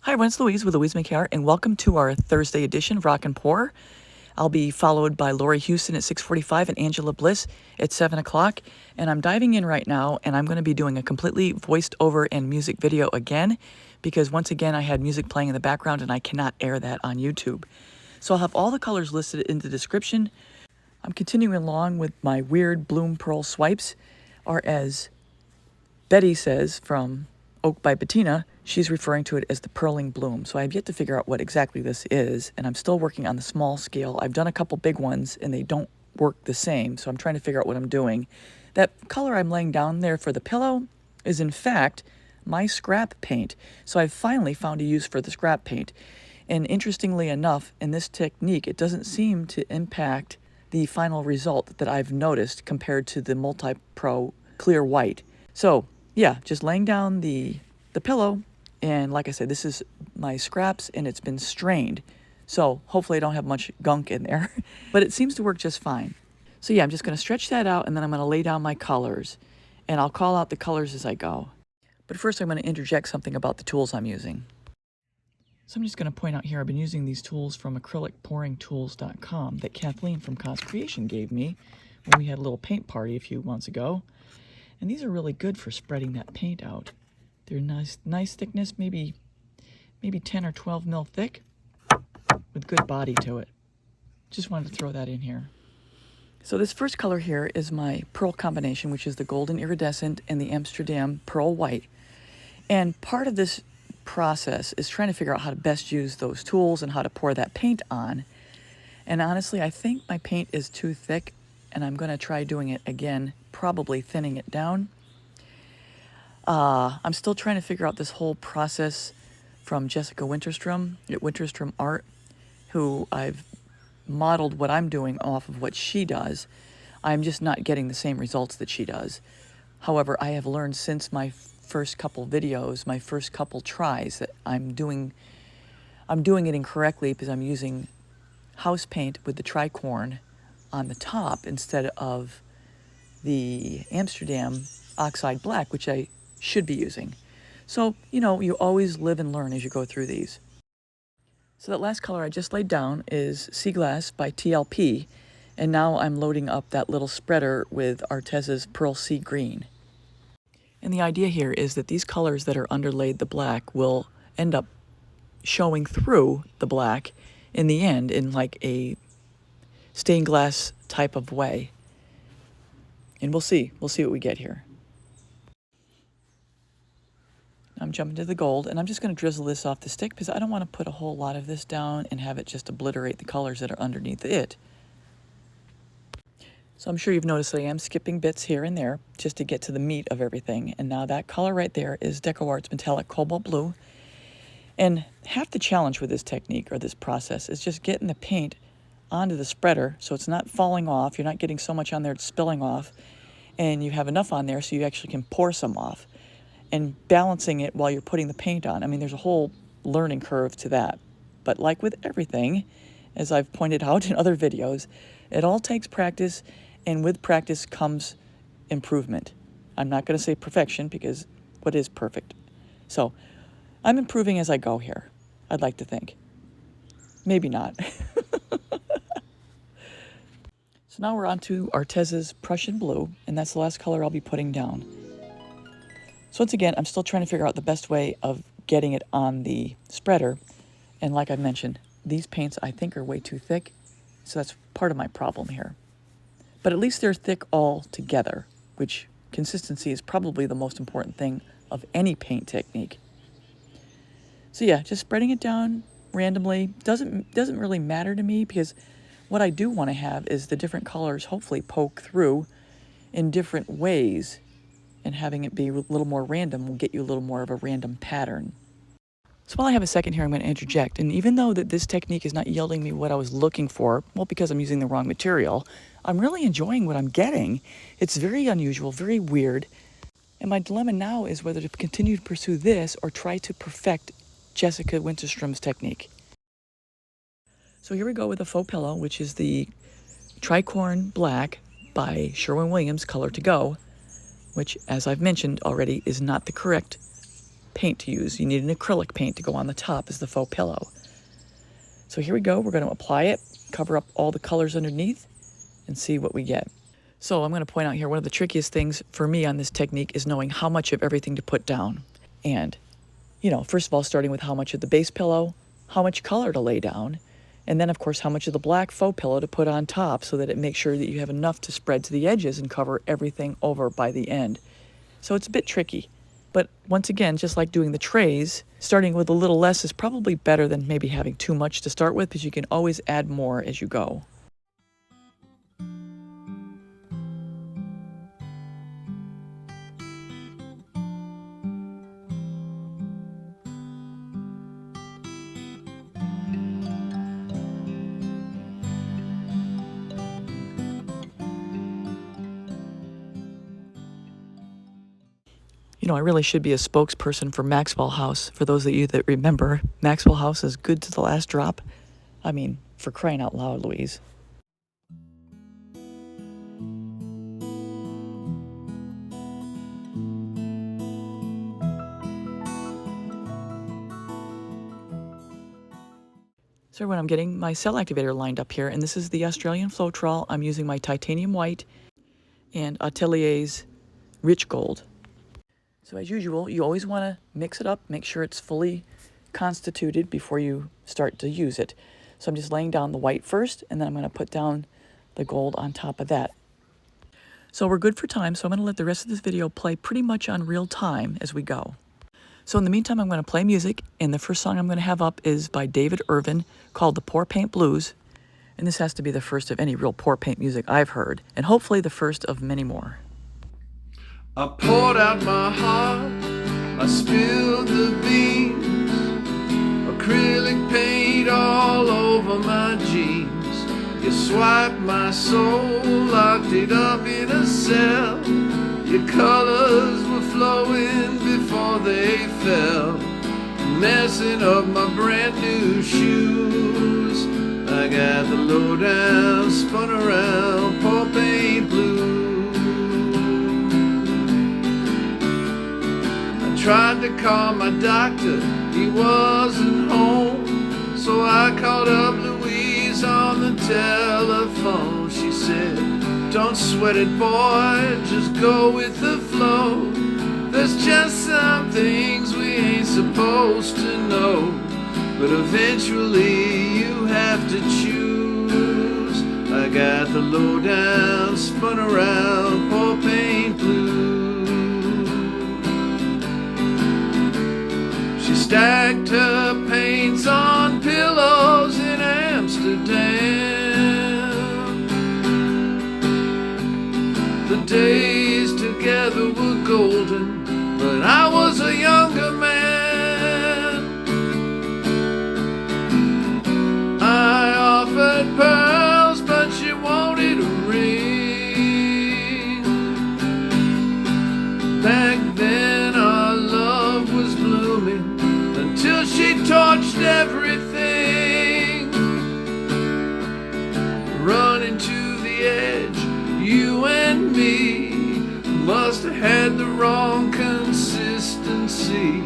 Hi everyone, it's Louise with Louise McKay Art, and welcome to our Thursday edition of Rock and Pour. I'll be followed by Lori Houston at 6:45 and Angelia Bliss at 7 o'clock. And I'm diving in right now, and I'm going to be doing a completely voiced over and music video again, because once again I had music playing in the background and I cannot air that on YouTube. So I'll have all the colors listed in the description. I'm continuing along with my weird bloom pearl swipes, or as Betty says from Oak by Bettina, she's referring to it as the purling bloom. So I've yet to figure out what exactly this is, and I'm still working on the small scale. I've done a couple big ones and they don't work the same, so I'm trying to figure out what I'm doing. That color I'm laying down there for the pillow is in fact my scrap paint. So I've finally found a use for the scrap paint. And interestingly enough, in this technique, it doesn't seem to impact the final result that I've noticed compared to the Multi-Pro clear white. So yeah, just laying down the pillow, and like I said, this is my scraps and it's been strained. So hopefully I don't have much gunk in there, but it seems to work just fine. So yeah, I'm just gonna stretch that out and then I'm gonna lay down my colors, and I'll call out the colors as I go. But first I'm gonna interject something about the tools I'm using. So I'm just gonna point out here, I've been using these tools from acrylicpouringtools.com that Kathleen from Cos Creation gave me when we had a little paint party a few months ago. And these are really good for spreading that paint out. They're nice thickness, maybe 10 or 12 mil thick, with good body to it. Just wanted to throw that in here. So this first color here is my pearl combination, which is the golden iridescent and the Amsterdam pearl white. And part of this process is trying to figure out how to best use those tools and how to pour that paint on. And honestly, I think my paint is too thick, and I'm going to try doing it again, probably thinning it down. I'm still trying to figure out this whole process from Jessica Winterstrom at Winterstrom Art, who I've modeled what I'm doing off of what she does. I'm just not getting the same results that she does. However, I have learned since my first couple videos, my first couple tries, that I'm doing it incorrectly because I'm using house paint with the tricorn on the top instead of the Amsterdam oxide black, which I should be using. So, you know, you always live and learn as you go through these. So that last color I just laid down is Seaglass by TLP, and now I'm loading up that little spreader with Arteza's Pearl Sea Green. And the idea here is that these colors that are underlaid the black will end up showing through the black in the end in like a stained glass type of way. And we'll see what we get here. I'm jumping to the gold, and I'm just going to drizzle this off the stick because I don't want to put a whole lot of this down and have it just obliterate the colors that are underneath it. So I'm sure you've noticed that I am skipping bits here and there just to get to the meat of everything. And now that color right there is DecoArt's metallic cobalt blue. And half the challenge with this technique or this process is just getting the paint onto the spreader so it's not falling off. You're not getting so much on there it's spilling off, and you have enough on there so you actually can pour some off, and balancing it while you're putting the paint on. I mean, there's a whole learning curve to that. But like with everything, as I've pointed out in other videos, it all takes practice, and with practice comes improvement. I'm not going to say perfection, because what is perfect? So I'm improving as I go here, I'd like to think. Maybe not. So now we're on to Arteza's Prussian Blue, and that's the last color I'll be putting down. So once again, I'm still trying to figure out the best way of getting it on the spreader. And like I mentioned, these paints I think are way too thick, so that's part of my problem here. But at least they're thick all together, which consistency is probably the most important thing of any paint technique. So yeah, just spreading it down randomly doesn't really matter to me, because what I do want to have is the different colors hopefully poke through in different ways, and having it be a little more random will get you a little more of a random pattern. So while I have a second here, I'm going to interject. And even though that this technique is not yielding me what I was looking for, well, because I'm using the wrong material, I'm really enjoying what I'm getting. It's very unusual, very weird. And my dilemma now is whether to continue to pursue this or try to perfect Jessica Winterstrom's technique. So here we go with the faux pillow, which is the Tricorn Black by Sherwin-Williams Color to Go, which, as I've mentioned already, is not the correct paint to use. You need an acrylic paint to go on the top as the faux pillow. So here we go. We're going to apply it, cover up all the colors underneath, and see what we get. So I'm going to point out here, one of the trickiest things for me on this technique is knowing how much of everything to put down. And, you know, first of all, starting with how much of the base pillow, how much color to lay down, and then, of course, how much of the black faux pillow to put on top so that it makes sure that you have enough to spread to the edges and cover everything over by the end. So it's a bit tricky. But once again, just like doing the trays, starting with a little less is probably better than maybe having too much to start with, because you can always add more as you go. You know, I really should be a spokesperson for Maxwell House. For those of you that remember, Maxwell House is good to the last drop. I mean, for crying out loud, Louise. So when I'm getting my cell activator lined up here, and this is the Australian Floetrol. I'm using my titanium white and Atelier's rich gold. So as usual, you always want to mix it up, make sure it's fully constituted before you start to use it. So I'm just laying down the white first, and then I'm going to put down the gold on top of that. So we're good for time, so I'm going to let the rest of this video play pretty much on real time as we go. So in the meantime, I'm going to play music, and the first song I'm going to have up is by David Irvin, called The Pour Paint Blues. And this has to be the first of any real pour paint music I've heard, and hopefully the first of many more. I poured out my heart, I spilled the beans, acrylic paint all over my jeans. You swiped my soul, locked it up in a cell. Your colors were flowing before they fell, messing up my brand new shoes. I got the lowdown, spun around, pour paint blues. Tried to call my doctor, he wasn't home, so I called up Louise on the telephone. She said, don't sweat it, boy, just go with the flow. There's just some things we ain't supposed to know, but eventually you have to choose. I got the lowdown, spun around, pour paint blues. Stacked her paints on pillows in Amsterdam. The days together were golden, but I was a younger man. I offered pearls, but she wanted a ring. Back then our love was blooming, till she torched everything. Running to the edge, you and me must have had the wrong consistency.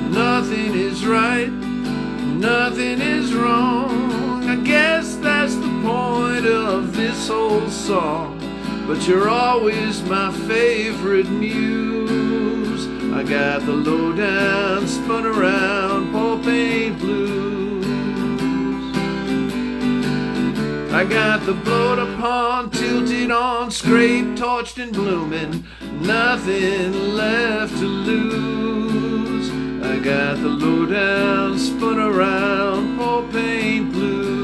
Nothing is right, nothing is wrong. I guess that's the point of this whole song. But you're always my favorite muse. I got the lowdown, spun around, pour paint blues. I got the blowed upon, tilted on, scraped, torched and blooming. Nothing left to lose. I got the lowdown, spun around, pour paint blues.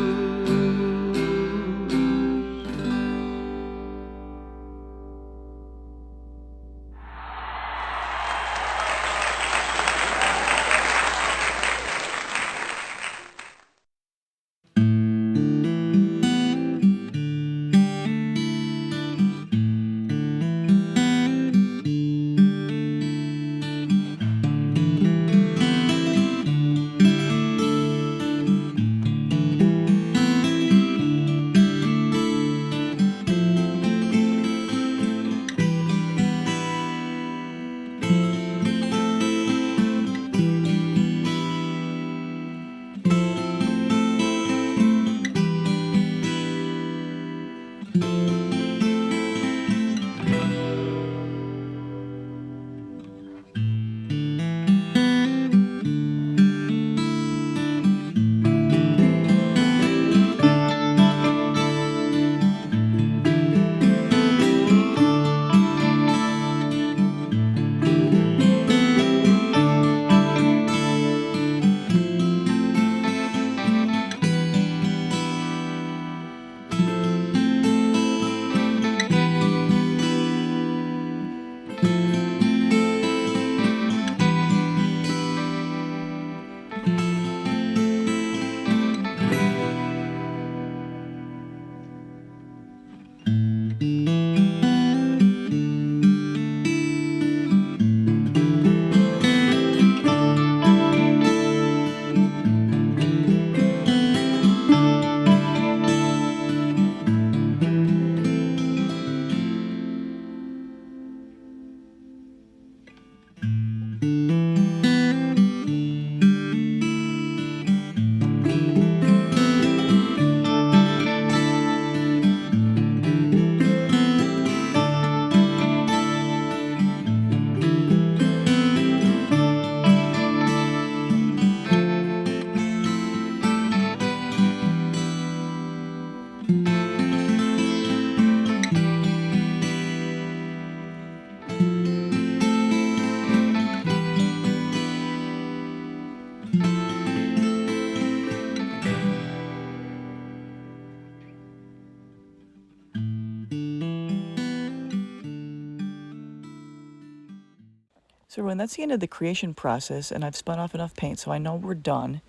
So everyone, that's the end of the creation process, and I've spun off enough paint so I know we're done.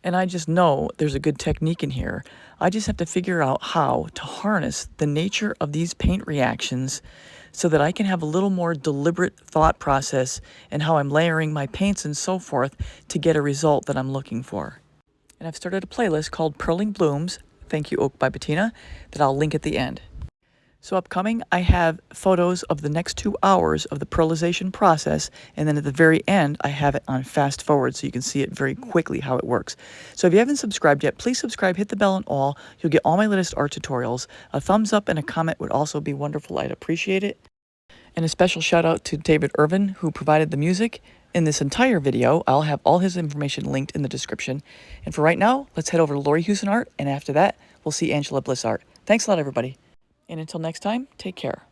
And I just know there's a good technique in here. I just have to figure out how to harness the nature of these paint reactions so that I can have a little more deliberate thought process in how I'm layering my paints and so forth to get a result that I'm looking for. And I've started a playlist called Pearling Blooms, Thank You Oak by Bettina, that I'll link at the end. So upcoming, I have photos of the next 2 hours of the pearlization process, and then at the very end, I have it on fast forward so you can see it very quickly how it works. So if you haven't subscribed yet, please subscribe, hit the bell and all. You'll get all my latest art tutorials. A thumbs up and a comment would also be wonderful. I'd appreciate it. And a special shout out to David Irvin, who provided the music. In this entire video, I'll have all his information linked in the description. And for right now, let's head over to Louise McKay Art, and after that, we'll see Angelia Bliss Art. Thanks a lot, everybody. And until next time, take care.